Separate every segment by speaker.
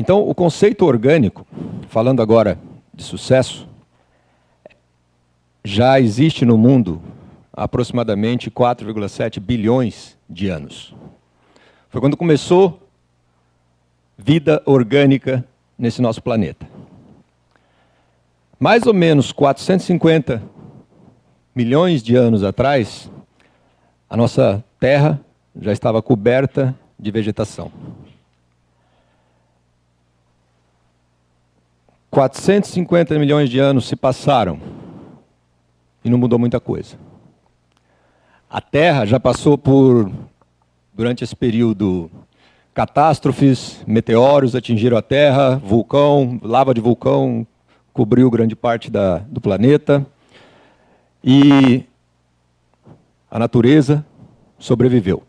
Speaker 1: Então, o conceito orgânico, falando agora de sucesso, já existe no mundo há aproximadamente 4,7 bilhões de anos. Foi quando começou vida orgânica nesse nosso planeta. Mais ou menos 450 milhões de anos atrás, a nossa Terra já estava coberta de vegetação. 450 milhões de anos se passaram e não mudou muita coisa. A Terra já passou por, durante esse período, catástrofes, meteoros atingiram a Terra, vulcão, lava de vulcão cobriu grande parte do planeta e a natureza sobreviveu.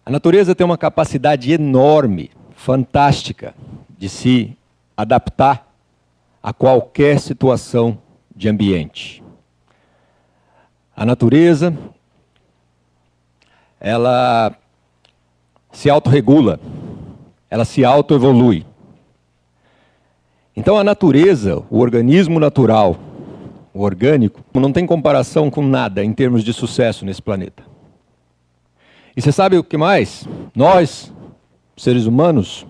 Speaker 1: A natureza tem uma capacidade enorme, fantástica, de se adaptar a qualquer situação de ambiente. A natureza, ela se autorregula, ela se autoevolui. Então a natureza, o organismo natural, o orgânico, não tem comparação com nada em termos de sucesso nesse planeta. E você sabe o que mais? Nós, seres humanos,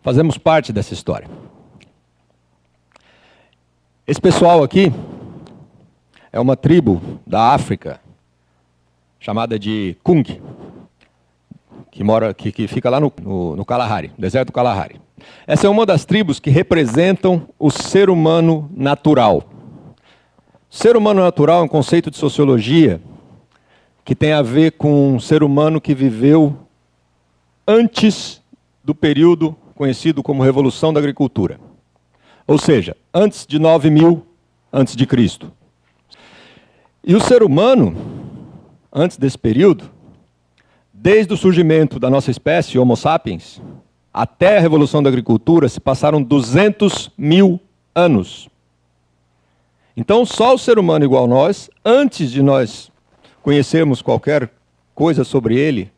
Speaker 1: fazemos parte dessa história. Esse pessoal aqui é uma tribo da África, chamada de Kung, que fica lá no Kalahari, deserto do Kalahari. Essa é uma das tribos que representam o ser humano natural. O ser humano natural é um conceito de sociologia que tem a ver com um ser humano que viveu antes do período conhecido como Revolução da Agricultura. Ou seja, antes de 9.000 antes de Cristo. E o ser humano, antes desse período, desde o surgimento da nossa espécie, Homo sapiens, até a Revolução da Agricultura, se passaram 200.000 anos. Então, só o ser humano igual nós, antes de nós conhecermos qualquer coisa sobre ele,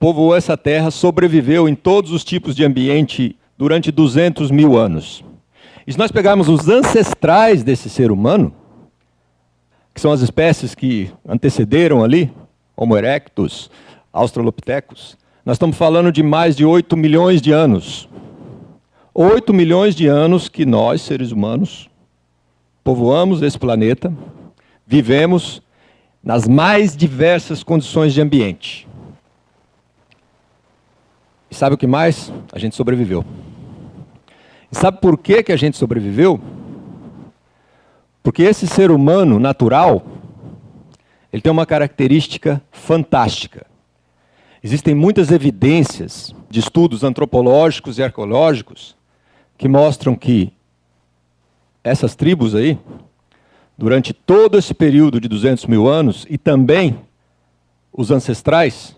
Speaker 1: povoou essa terra, sobreviveu em todos os tipos de ambiente durante 200.000 anos. E se nós pegarmos os ancestrais desse ser humano, que são as espécies que antecederam ali, Homo erectus, Australopithecus, nós estamos falando de mais de 8 milhões de anos. 8 milhões de anos que nós, seres humanos, povoamos esse planeta, vivemos nas mais diversas condições de ambiente. E sabe o que mais? A gente sobreviveu. E sabe por que a gente sobreviveu? Porque esse ser humano natural, ele tem uma característica fantástica. Existem muitas evidências de estudos antropológicos e arqueológicos que mostram que essas tribos aí, durante todo esse período de 200.000 anos, e também os ancestrais,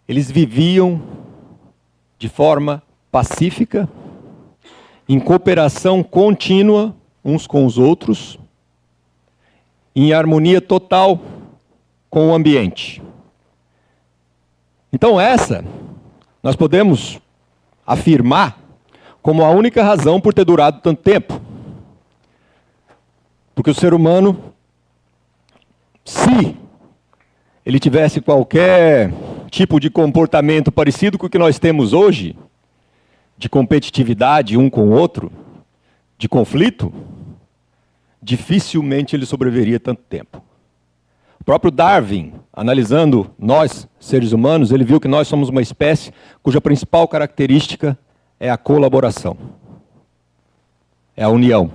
Speaker 1: eles viviam de forma pacífica, em cooperação contínua uns com os outros, em harmonia total com o ambiente. Então nós podemos afirmar como a única razão por ter durado tanto tempo. Porque o ser humano, se ele tivesse qualquer tipo de comportamento parecido com o que nós temos hoje, de competitividade um com o outro, de conflito, dificilmente ele sobreviveria tanto tempo. O próprio Darwin, analisando nós, seres humanos, ele viu que nós somos uma espécie cuja principal característica é a colaboração, é a união.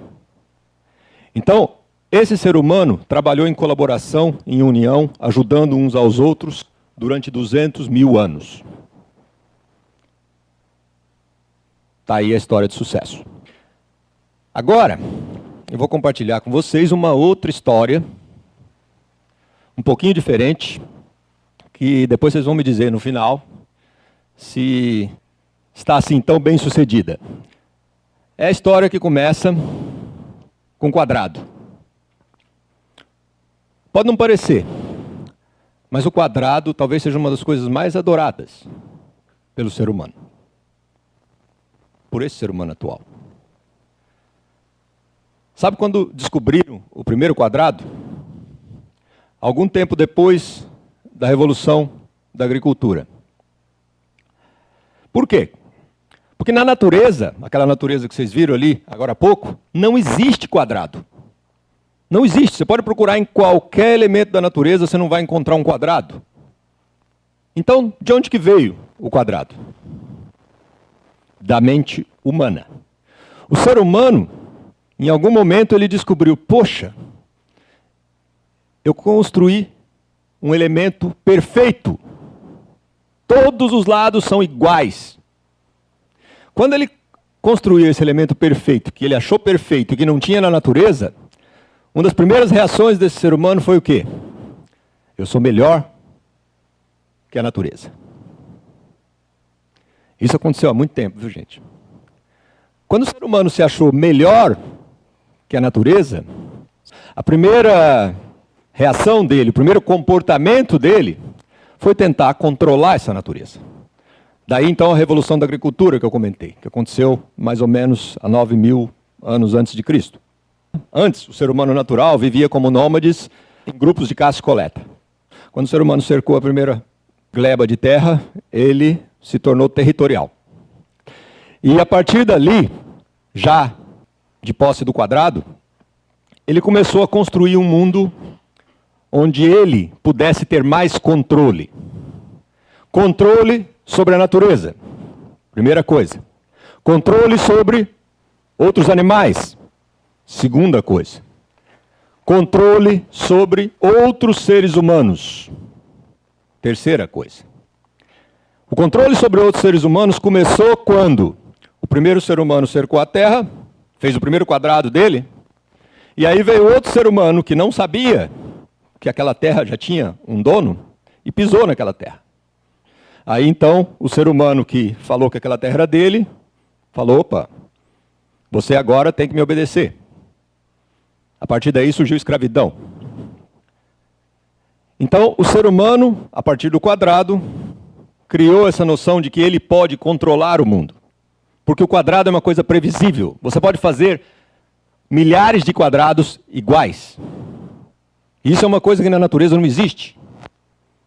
Speaker 1: Então, esse ser humano trabalhou em colaboração, em união, ajudando uns aos outros durante 200.000 anos. Está aí a história de sucesso. Agora, eu vou compartilhar com vocês uma outra história, um pouquinho diferente, que depois vocês vão me dizer no final se está assim tão bem sucedida. É a história que começa com um quadrado. Pode não parecer, mas o quadrado talvez seja uma das coisas mais adoradas pelo ser humano. por esse ser humano atual. Sabe quando descobriram o primeiro quadrado? Algum tempo depois da Revolução da Agricultura. Por quê? Porque na natureza, aquela natureza que vocês viram ali agora há pouco, não existe quadrado. Não existe. Você pode procurar em qualquer elemento da natureza, você não vai encontrar um quadrado. Então, de onde que veio o quadrado? Da mente humana. O ser humano, em algum momento, ele descobriu, poxa, eu construí um elemento perfeito. Todos os lados são iguais. Quando ele construiu esse elemento perfeito, que ele achou perfeito e que não tinha na natureza, uma das primeiras reações desse ser humano foi o quê? Eu sou melhor que a natureza. Isso aconteceu há muito tempo, viu, gente? Quando o ser humano se achou melhor que a natureza, a primeira reação dele, o primeiro comportamento dele, foi tentar controlar essa natureza. Daí, então, a Revolução da Agricultura que eu comentei, que aconteceu mais ou menos há 9.000 anos antes de Cristo. Antes, o ser humano natural vivia como nômades em grupos de caça e coleta. Quando o ser humano cercou a primeira gleba de terra, ele se tornou territorial. E a partir dali, já de posse do quadrado, ele começou a construir um mundo onde ele pudesse ter mais controle. Controle sobre a natureza, primeira coisa. Controle sobre outros animais, segunda coisa. Controle sobre outros seres humanos, terceira coisa. O controle sobre outros seres humanos começou quando o primeiro ser humano cercou a Terra, fez o primeiro quadrado dele, e aí veio outro ser humano que não sabia que aquela terra já tinha um dono e pisou naquela terra. Aí então o ser humano que falou que aquela terra era dele, falou, opa, você agora tem que me obedecer. A partir daí surgiu a escravidão. Então o ser humano, a partir do quadrado, criou essa noção de que ele pode controlar o mundo. Porque o quadrado é uma coisa previsível. Você pode fazer milhares de quadrados iguais. Isso é uma coisa que na natureza não existe.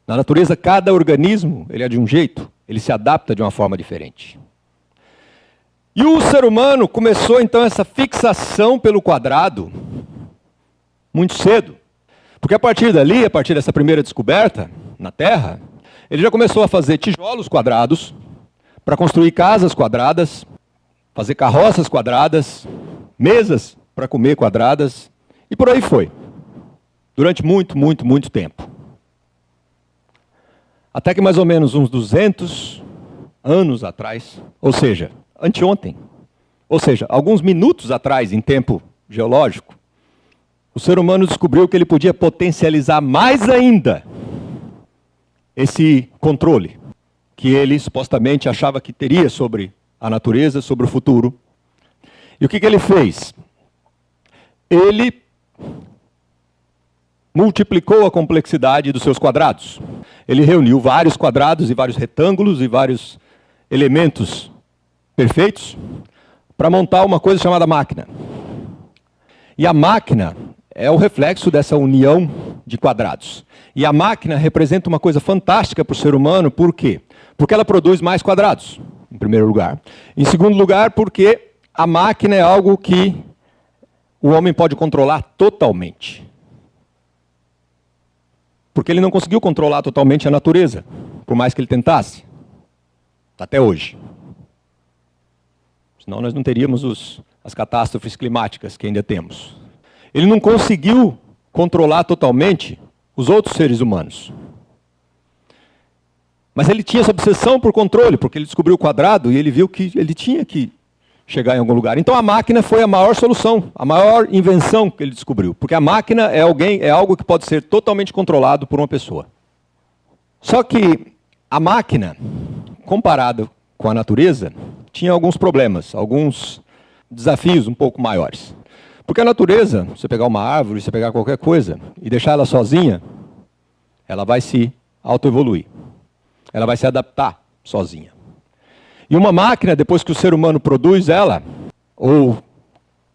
Speaker 1: Na natureza, cada organismo ele é de um jeito, ele se adapta de uma forma diferente. E o ser humano começou então essa fixação pelo quadrado muito cedo. Porque a partir dali, a partir dessa primeira descoberta na Terra, ele já começou a fazer tijolos quadrados, para construir casas quadradas, fazer carroças quadradas, mesas para comer quadradas, e por aí foi. Durante muito tempo. Até que mais ou menos uns 200 anos atrás, ou seja, anteontem, ou seja, alguns minutos atrás, em tempo geológico, o ser humano descobriu que ele podia potencializar mais ainda esse controle que ele supostamente achava que teria sobre a natureza, sobre o futuro. E o que ele fez? Ele multiplicou a complexidade dos seus quadrados. Ele reuniu vários quadrados e vários retângulos e vários elementos perfeitos para montar uma coisa chamada máquina. E a máquina é o reflexo dessa união de quadrados. E a máquina representa uma coisa fantástica para o ser humano, por quê? Porque ela produz mais quadrados, em primeiro lugar. Em segundo lugar, porque a máquina é algo que o homem pode controlar totalmente. Porque ele não conseguiu controlar totalmente a natureza, por mais que ele tentasse, até hoje. Senão nós não teríamos as catástrofes climáticas que ainda temos. Ele não conseguiu controlar totalmente os outros seres humanos. Mas ele tinha essa obsessão por controle, porque ele descobriu o quadrado e ele viu que ele tinha que chegar em algum lugar. Então a máquina foi a maior solução, a maior invenção que ele descobriu. Porque a máquina é algo que pode ser totalmente controlado por uma pessoa. Só que a máquina, comparada com a natureza, tinha alguns problemas, alguns desafios um pouco maiores. Porque a natureza, você pegar uma árvore, você pegar qualquer coisa e deixar ela sozinha, ela vai se autoevoluir. Ela vai se adaptar sozinha. E uma máquina, depois que o ser humano produz ela, ou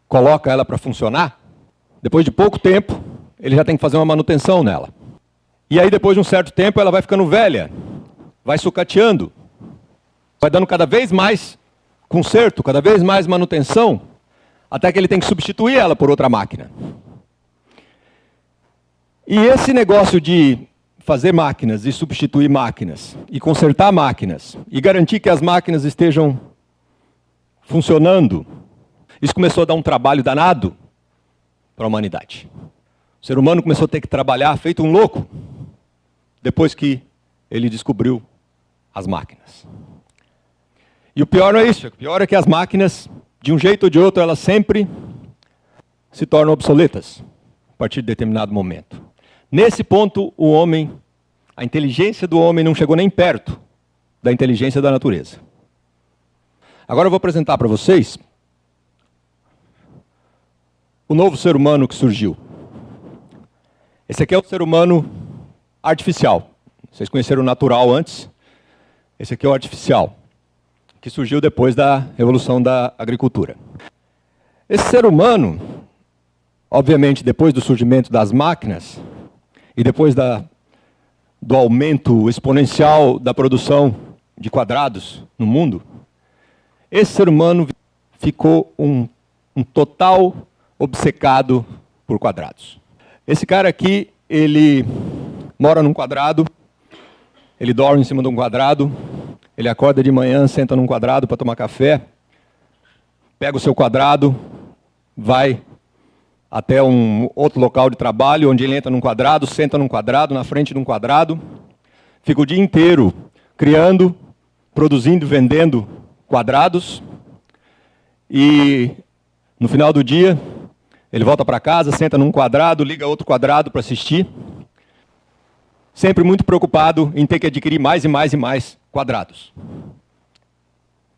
Speaker 1: coloca ela para funcionar, depois de pouco tempo, ele já tem que fazer uma manutenção nela. E aí, depois de um certo tempo, ela vai ficando velha, vai sucateando, vai dando cada vez mais conserto, cada vez mais manutenção, até que ele tem que substituir ela por outra máquina. E esse negócio de fazer máquinas e substituir máquinas, e consertar máquinas, e garantir que as máquinas estejam funcionando, isso começou a dar um trabalho danado para a humanidade. O ser humano começou a ter que trabalhar feito um louco, depois que ele descobriu as máquinas. E o pior não é isso, o pior é que as máquinas, de um jeito ou de outro, elas sempre se tornam obsoletas, a partir de determinado momento. Nesse ponto, o homem, a inteligência do homem não chegou nem perto da inteligência da natureza. Agora eu vou apresentar para vocês o novo ser humano que surgiu. Esse aqui é o ser humano artificial. Vocês conheceram o natural antes. Esse aqui é o artificial, que surgiu depois da revolução da agricultura. Esse ser humano, obviamente, depois do surgimento das máquinas, e depois do aumento exponencial da produção de quadrados no mundo, esse ser humano ficou um total obcecado por quadrados. Esse cara aqui, ele mora num quadrado, ele dorme em cima de um quadrado, ele acorda de manhã, senta num quadrado para tomar café, pega o seu quadrado, vai até um outro local de trabalho, onde ele entra num quadrado, senta num quadrado, na frente de um quadrado, fica o dia inteiro criando, produzindo e vendendo quadrados, e no final do dia, ele volta para casa, senta num quadrado, liga outro quadrado para assistir, sempre muito preocupado em ter que adquirir mais e mais e mais quadrados.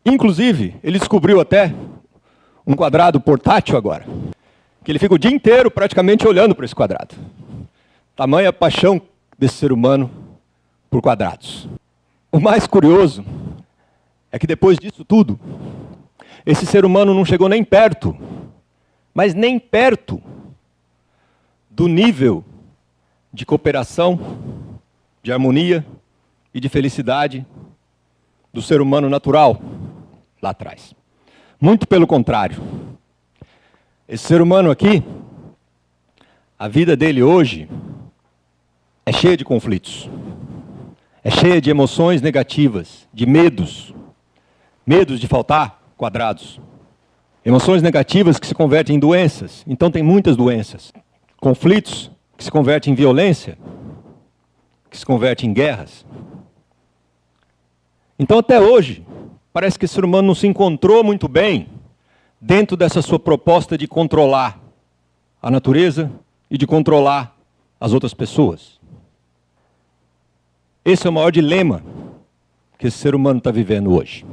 Speaker 1: Inclusive, ele descobriu até um quadrado portátil agora, que ele fica o dia inteiro praticamente olhando para esse quadrado. Tamanha paixão desse ser humano por quadrados. O mais curioso é que depois disso tudo, esse ser humano não chegou nem perto, mas nem perto do nível de cooperação, de harmonia e de felicidade do ser humano natural lá atrás. Muito pelo contrário. Esse ser humano aqui, a vida dele hoje é cheia de conflitos, é cheia de emoções negativas, de medos, medos de faltar quadrados, emoções negativas que se convertem em doenças. Então tem muitas doenças, conflitos que se convertem em violência, que se convertem em guerras. Então até hoje, parece que esse ser humano não se encontrou muito bem dentro dessa sua proposta de controlar a natureza e de controlar as outras pessoas. Esse é o maior dilema que esse ser humano está vivendo hoje.